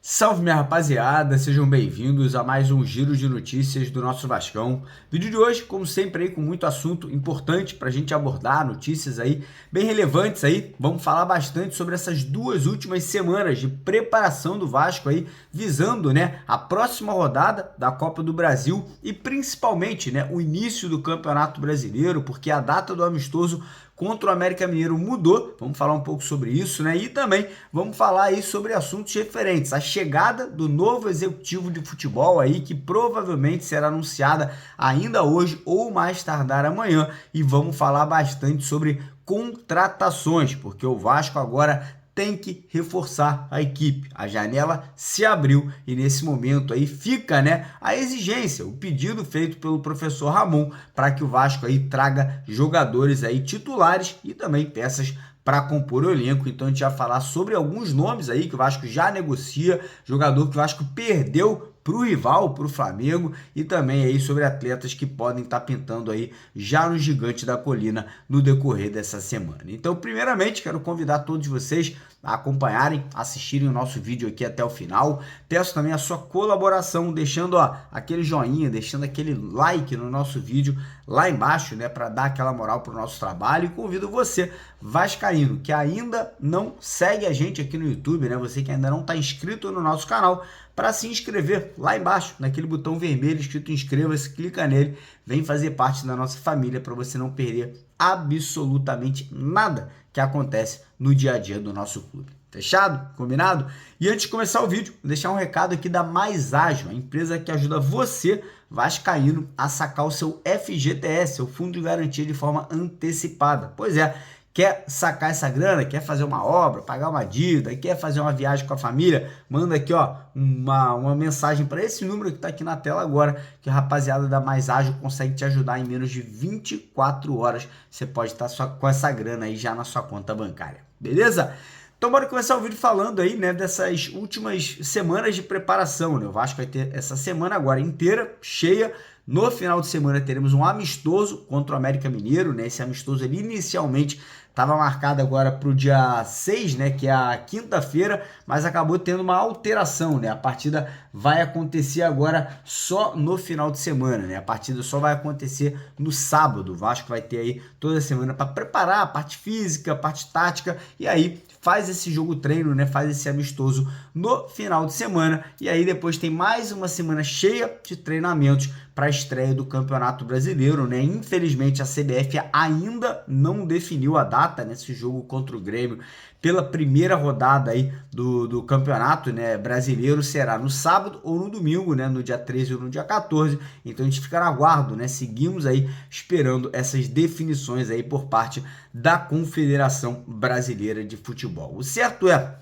Salve, minha rapaziada, sejam bem-vindos a mais um giro de notícias do nosso Vascão. Vídeo de hoje, como sempre, aí com muito assunto importante para a gente abordar, notícias aí bem relevantes aí. Vamos falar bastante sobre essas duas últimas semanas de preparação do Vasco aí, visando, né, a próxima rodada da Copa do Brasil e principalmente, né, o início do Campeonato Brasileiro, porque a data do amistoso contra o América Mineiro mudou. Vamos falar um pouco sobre isso, né? E também vamos falar aí sobre assuntos referentes à chegada do novo executivo de futebol aí, que provavelmente será anunciada ainda hoje ou mais tardar amanhã. E vamos falar bastante sobre contratações, porque o Vasco agora tem que reforçar a equipe. A janela se abriu e nesse momento aí fica, né, a exigência, o pedido feito pelo professor Ramon para que o Vasco aí traga jogadores aí titulares e também peças para compor o elenco. Então a gente vai falar sobre alguns nomes aí que o Vasco já negocia, jogador que o Vasco perdeu para o rival, para o Flamengo, e também aí sobre atletas que podem estar pintando aí já no Gigante da Colina no decorrer dessa semana. Então, primeiramente, quero convidar todos vocês a acompanharem, assistirem o nosso vídeo aqui até o final. Peço também a sua colaboração, deixando aquele joinha, deixando aquele like no nosso vídeo lá embaixo, né, para dar aquela moral para o nosso trabalho. E convido você, vascaíno, que ainda não segue a gente aqui no YouTube, né, você que ainda não está inscrito no nosso canal, para se inscrever lá embaixo, naquele botão vermelho escrito inscreva-se, clica nele, vem fazer parte da nossa família para você não perder absolutamente nada que acontece no dia a dia do nosso clube. Fechado? Combinado? E antes de começar o vídeo, vou deixar um recado aqui da Mais Ágil, a empresa que ajuda você, vascaíno, a sacar o seu FGTS, seu Fundo de Garantia, de forma antecipada. Pois é, quer sacar essa grana, quer fazer uma obra, pagar uma dívida, quer fazer uma viagem com a família, manda aqui uma mensagem para esse número que está aqui na tela agora, que a rapaziada da Mais Ágil consegue te ajudar em menos de 24 horas. Você pode estar com essa grana aí já na sua conta bancária, beleza? Então bora começar o vídeo falando aí, né, dessas últimas semanas de preparação, né? O Vasco vai ter essa semana agora inteira cheia. No final de semana teremos um amistoso contra o América Mineiro, né? Esse amistoso ele inicialmente estava marcado agora para o dia 6, né, que é a quinta-feira, mas acabou tendo uma alteração, né? A partida vai acontecer agora só no final de semana, né? A partida só vai acontecer no sábado. O Vasco vai ter aí toda semana para preparar a parte física, a parte tática, e aí faz esse jogo treino, né? Faz esse amistoso no final de semana, e aí depois tem mais uma semana cheia de treinamentos para a estreia do Campeonato Brasileiro, né? Infelizmente a CBF ainda não definiu a data nesse jogo contra o Grêmio pela primeira rodada aí do campeonato, né, brasileiro. Será no sábado ou no domingo, né, no dia 13 ou no dia 14. Então a gente fica no aguardo, né? Seguimos aí esperando essas definições aí por parte da Confederação Brasileira de Futebol. O certo é,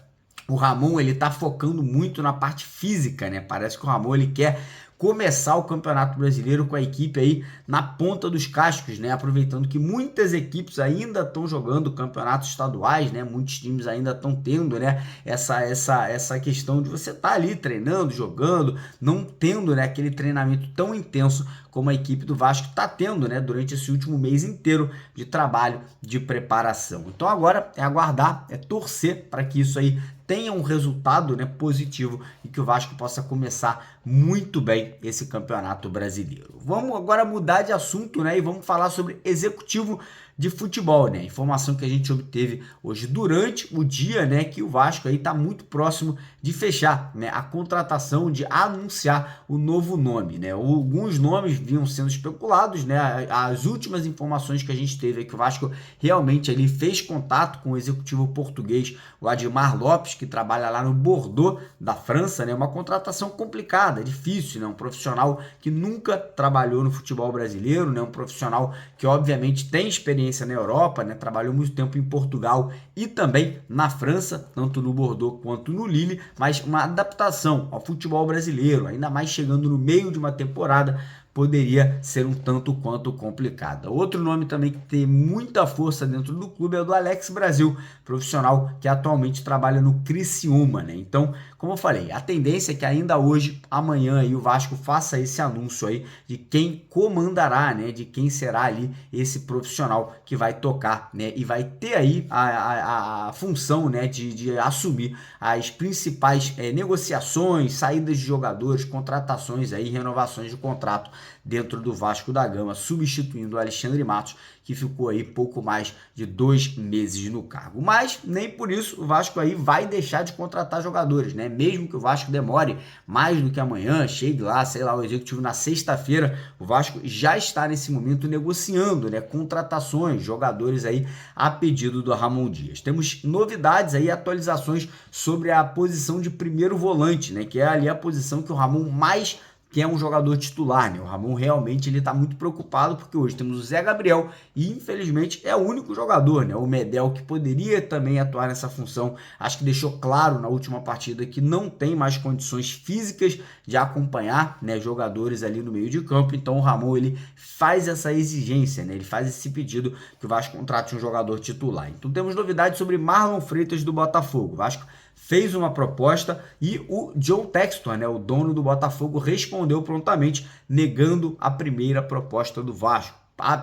o Ramon ele tá focando muito na parte física, né? Parece que o Ramon ele quer começar o Campeonato Brasileiro com a equipe aí na ponta dos cascos, né? Aproveitando que muitas equipes ainda estão jogando campeonatos estaduais, né? Muitos times ainda estão tendo, né, essa questão de você estar ali treinando, jogando, não tendo, né, aquele treinamento tão intenso como a equipe do Vasco está tendo, né, durante esse último mês inteiro de trabalho de preparação. Então agora é aguardar, é torcer para que isso aí tenha um resultado, né, positivo e que o Vasco possa começar muito bem esse Campeonato Brasileiro. Vamos agora mudar de assunto, né, e vamos falar sobre executivo de futebol, né? Informação que a gente obteve hoje durante o dia, né, que o Vasco aí está muito próximo de fechar, né, a contratação, de anunciar o novo nome, né? Alguns nomes vinham sendo especulados, né? As últimas informações que a gente teve é que o Vasco realmente ali fez contato com o executivo português, o Admar Lopes, que trabalha lá no Bordeaux da França, né? Uma contratação complicada, difícil, né? Um profissional que nunca trabalhou no futebol brasileiro, né? Um profissional que obviamente tem experiência na Europa, né? Trabalhou muito tempo em Portugal e também na França, tanto no Bordeaux quanto no Lille, mas uma adaptação ao futebol brasileiro, ainda mais chegando no meio de uma temporada, poderia ser um tanto quanto complicada. Outro nome também que tem muita força dentro do clube é o do Alex Brasil, profissional que atualmente trabalha no Criciúma, né? Então, Como eu falei, a tendência é que ainda hoje, amanhã, aí, o Vasco faça esse anúncio aí de quem comandará, né, de quem será ali esse profissional que vai tocar, né, e vai ter aí a função, né, de assumir as principais negociações, saídas de jogadores, contratações aí, renovações de contrato dentro do Vasco da Gama, substituindo o Alexandre Matos, que ficou aí pouco mais de 2 meses no cargo. Mas nem por isso o Vasco aí vai deixar de contratar jogadores, né? Mesmo que o Vasco demore mais do que amanhã, chegue lá, sei lá, o executivo na sexta-feira, o Vasco já está nesse momento negociando, né, contratações, jogadores aí a pedido do Ramon Dias. Temos novidades aí, atualizações sobre a posição de primeiro volante, né, que é ali a posição que o Ramon mais que é um jogador titular, né? O Ramon realmente ele tá muito preocupado porque hoje temos o Zé Gabriel e infelizmente é o único jogador, né? O Medel, que poderia também atuar nessa função, acho que deixou claro na última partida que não tem mais condições físicas de acompanhar, né, jogadores ali no meio de campo. Então o Ramon ele faz essa exigência, né? Ele faz esse pedido que o Vasco contrate um jogador titular. Então temos novidades sobre Marlon Freitas do Botafogo. O Vasco fez uma proposta e o John Textor, né, o dono do Botafogo, respondeu prontamente, negando a primeira proposta do Vasco.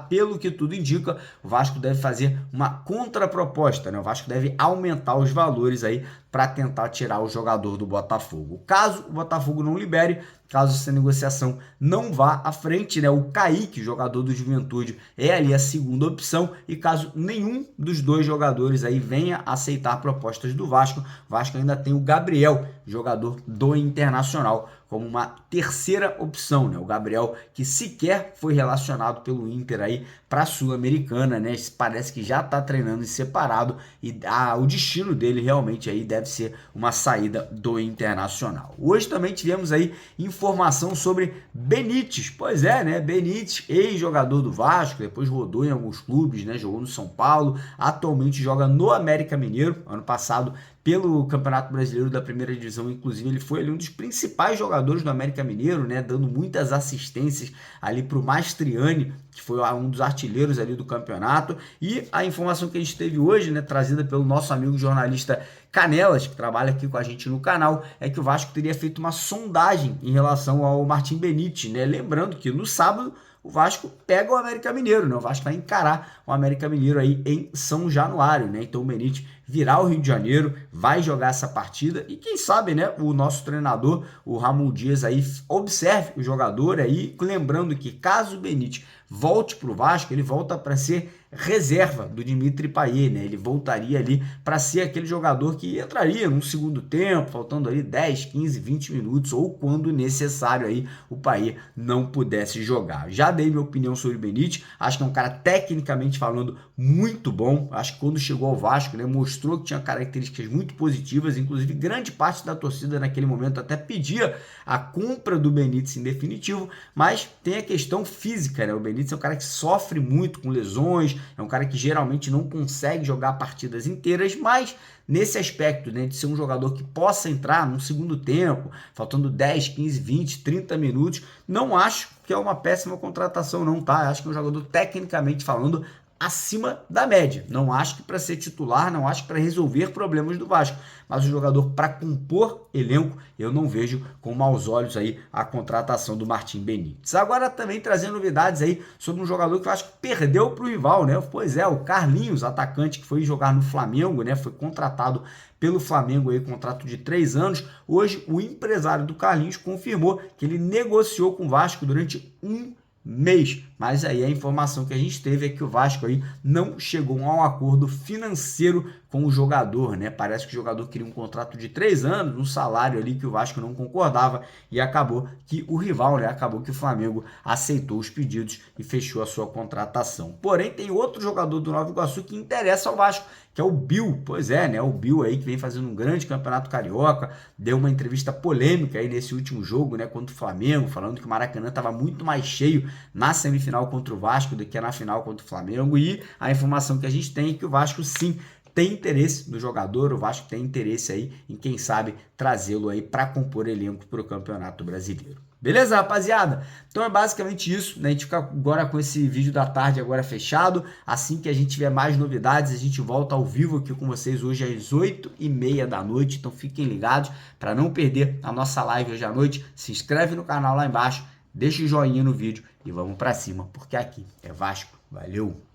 Pelo que tudo indica, o Vasco deve fazer uma contraproposta, né? O Vasco deve aumentar os valores aí para tentar tirar o jogador do Botafogo. Caso o Botafogo não libere, caso essa negociação não vá à frente, né? O Kaique, jogador do Juventude, é ali a segunda opção, e caso nenhum dos dois jogadores aí venha aceitar propostas do Vasco, o Vasco ainda tem o Gabriel, jogador do Internacional, como uma terceira opção, né? O Gabriel, que sequer foi relacionado pelo Inter aí para a Sul-Americana, né? Parece que já está treinando em separado e o destino dele realmente aí deve ser uma saída do Internacional. Hoje também tivemos aí informação sobre Benítez. Pois é, né? Benítez, ex-jogador do Vasco, depois rodou em alguns clubes, né? Jogou no São Paulo, atualmente joga no América Mineiro. Ano passado, pelo Campeonato Brasileiro da Primeira Divisão, inclusive, ele foi ali um dos principais jogadores do América Mineiro, né, dando muitas assistências ali para o Mastriani, que foi um dos artilheiros ali do campeonato. E a informação que a gente teve hoje, né, trazida pelo nosso amigo jornalista Canelas, que trabalha aqui com a gente no canal, é que o Vasco teria feito uma sondagem em relação ao Martim Benítez, né? Lembrando que no sábado o Vasco pega o América Mineiro, né? O Vasco vai encarar o América Mineiro aí em São Januário, né? Então o Benítez virá ao Rio de Janeiro, vai jogar essa partida e quem sabe, né, o nosso treinador, o Ramon Dias aí, observe o jogador aí, lembrando que caso o Benítez volte para o Vasco, ele volta para ser reserva do Dimitri Payet, né? Ele voltaria ali para ser aquele jogador que entraria num segundo tempo, faltando ali 10, 15, 20 minutos, ou quando necessário aí o Payet não pudesse jogar. Já dei minha opinião sobre o Benítez, acho que é um cara tecnicamente falando muito bom, acho que quando chegou ao Vasco, né, mostrou que tinha características muito positivas, inclusive grande parte da torcida naquele momento até pedia a compra do Benítez em definitivo, mas tem a questão física, né? O Benítez é um cara que sofre muito com lesões, é um cara que geralmente não consegue jogar partidas inteiras, mas nesse aspecto, né, de ser um jogador que possa entrar num segundo tempo, faltando 10, 15, 20, 30 minutos, não acho que é uma péssima contratação não, tá? Acho que é um jogador tecnicamente falando acima da média. Não acho que para ser titular, não acho que para resolver problemas do Vasco, mas o jogador para compor elenco, eu não vejo com maus olhos aí a contratação do Martim Benítez. Agora também trazendo novidades aí sobre um jogador que eu acho que perdeu para o rival, né? Pois é, o Carlinhos, atacante que foi jogar no Flamengo, né? Foi contratado pelo Flamengo aí, contrato de 3 anos. Hoje o empresário do Carlinhos confirmou que ele negociou com o Vasco durante um mês, mas aí a informação que a gente teve é que o Vasco aí não chegou a um acordo financeiro com o jogador, né? Parece que o jogador queria um contrato de 3 anos, um salário ali que o Vasco não concordava e acabou que o rival, né? Acabou que o Flamengo aceitou os pedidos e fechou a sua contratação. Porém, tem outro jogador do Nova Iguaçu que interessa ao Vasco, que é o Bill. Pois é, né? O Bill aí que vem fazendo um grande campeonato carioca, deu uma entrevista polêmica aí nesse último jogo, né, contra o Flamengo, falando que o Maracanã estava muito mais cheio na semifinal contra o Vasco do que na final contra o Flamengo, e a informação que a gente tem é que o Vasco sim tem interesse no jogador, o Vasco tem interesse aí em, quem sabe, trazê-lo aí para compor elenco para o Campeonato Brasileiro. Beleza, rapaziada? Então é basicamente isso, né? A gente fica agora com esse vídeo da tarde agora fechado. Assim que a gente tiver mais novidades, a gente volta ao vivo aqui com vocês hoje às 8h30 da noite. Então fiquem ligados para não perder a nossa live hoje à noite. Se inscreve no canal lá embaixo, deixa o joinha no vídeo e vamos para cima, porque aqui é Vasco. Valeu!